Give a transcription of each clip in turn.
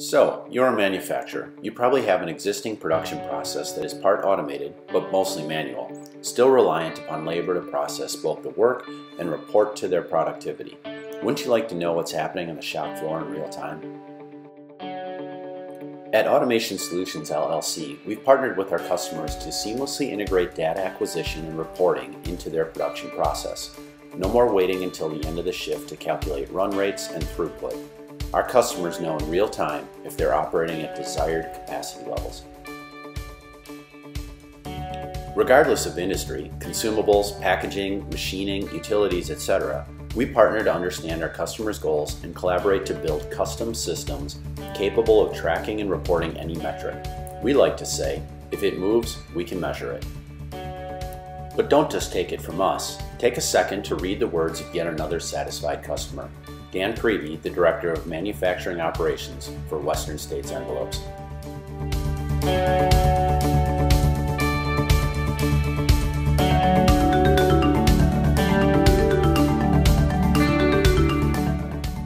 So, you're a manufacturer. You probably have an existing production process that is part automated, but mostly manual, still reliant upon labor to process both the work and report to their productivity. Wouldn't you like to know what's happening on the shop floor in real time? At Automation Solutions LLC, we've partnered with our customers to seamlessly integrate data acquisition and reporting into their production process. No more waiting until the end of the shift to calculate run rates and throughput. Our customers know in real time if they're operating at desired capacity levels. Regardless of industry, consumables, packaging, machining, utilities, etc., we partner to understand our customers' goals and collaborate to build custom systems capable of tracking and reporting any metric. We like to say, if it moves, we can measure it. But don't just take it from us. Take a second to read the words of yet another satisfied customer. Dan Prevey, the Director of Manufacturing Operations for Western States Envelopes.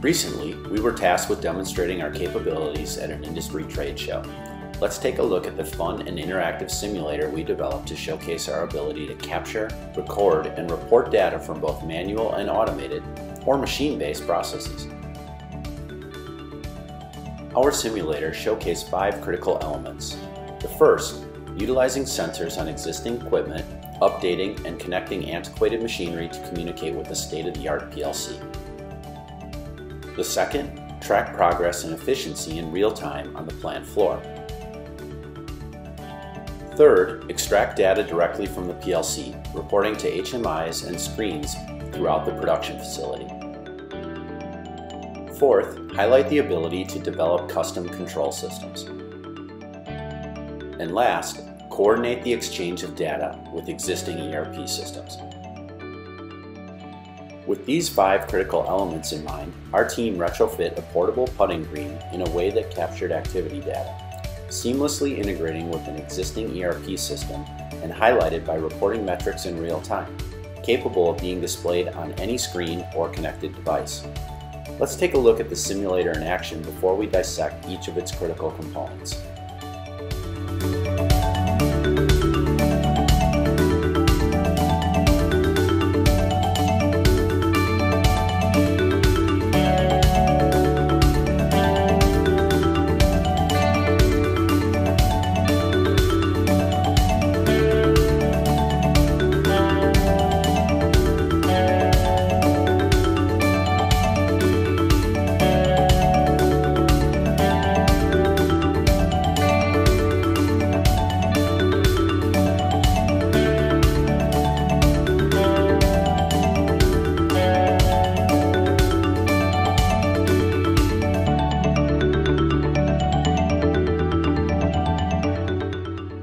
Recently, we were tasked with demonstrating our capabilities at an industry trade show. Let's take a look at the fun and interactive simulator we developed to showcase our ability to capture, record, and report data from both manual and automated or machine-based processes. Our simulator showcased 5 critical elements. The first, utilizing sensors on existing equipment, updating and connecting antiquated machinery to communicate with the state-of-the-art PLC. The second, track progress and efficiency in real time on the plant floor. Third, extract data directly from the PLC, reporting to HMIs and screens throughout the production facility. Fourth, highlight the ability to develop custom control systems. And last, coordinate the exchange of data with existing ERP systems. With these 5 critical elements in mind, our team retrofit a portable putting green in a way that captured activity data, seamlessly integrating with an existing ERP system and highlighted by reporting metrics in real time, capable of being displayed on any screen or connected device. Let's take a look at the simulator in action before we dissect each of its critical components.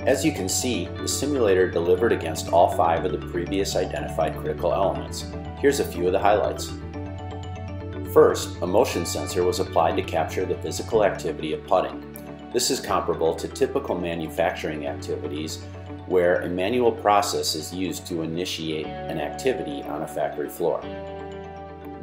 As you can see, the simulator delivered against all 5 of the previous identified critical elements. Here's a few of the highlights. First, a motion sensor was applied to capture the physical activity of putting. This is comparable to typical manufacturing activities where a manual process is used to initiate an activity on a factory floor.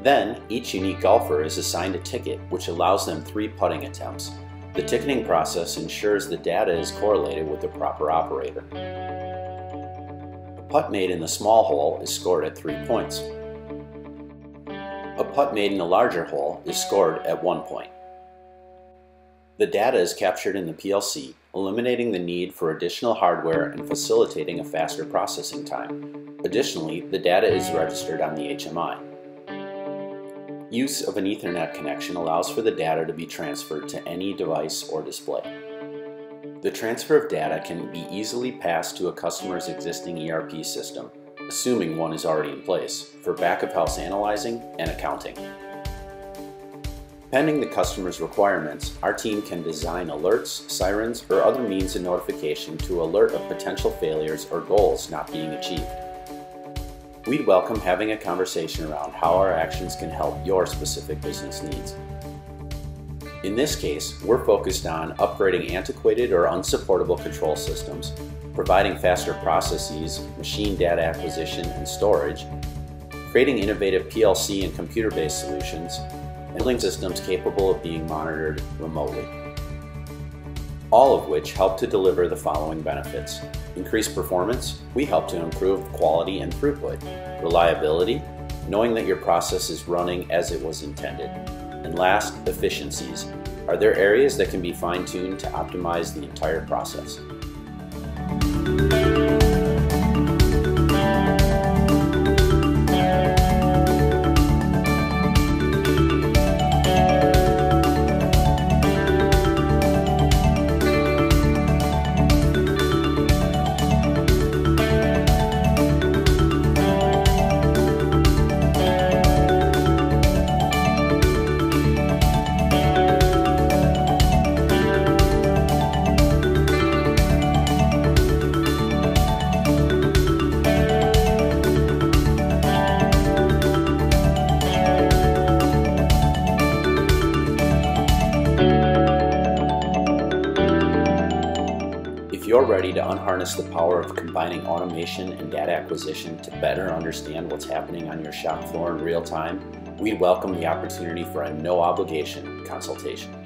Then, each unique golfer is assigned a ticket which allows them 3 putting attempts. The ticketing process ensures the data is correlated with the proper operator. A putt made in the small hole is scored at 3 points. A putt made in a larger hole is scored at 1 point. The data is captured in the PLC, eliminating the need for additional hardware and facilitating a faster processing time. Additionally, the data is registered on the HMI. Use of an Ethernet connection allows for the data to be transferred to any device or display. The transfer of data can be easily passed to a customer's existing ERP system, assuming one is already in place, for back-of-house analyzing and accounting. Pending the customer's requirements, our team can design alerts, sirens, or other means of notification to alert of potential failures or goals not being achieved. We'd welcome having a conversation around how our actions can help your specific business needs. In this case, we're focused on upgrading antiquated or unsupportable control systems, providing faster processes, machine data acquisition and storage, creating innovative PLC and computer-based solutions, and building systems capable of being monitored remotely. all of which help to deliver the following benefits. Increased performance, we help to improve quality and throughput. Reliability, knowing that your process is running as it was intended. And last, efficiencies. Are there areas that can be fine-tuned to optimize the entire process? If you're ready to unharness the power of combining automation and data acquisition to better understand what's happening on your shop floor in real time, we'd welcome the opportunity for a no-obligation consultation.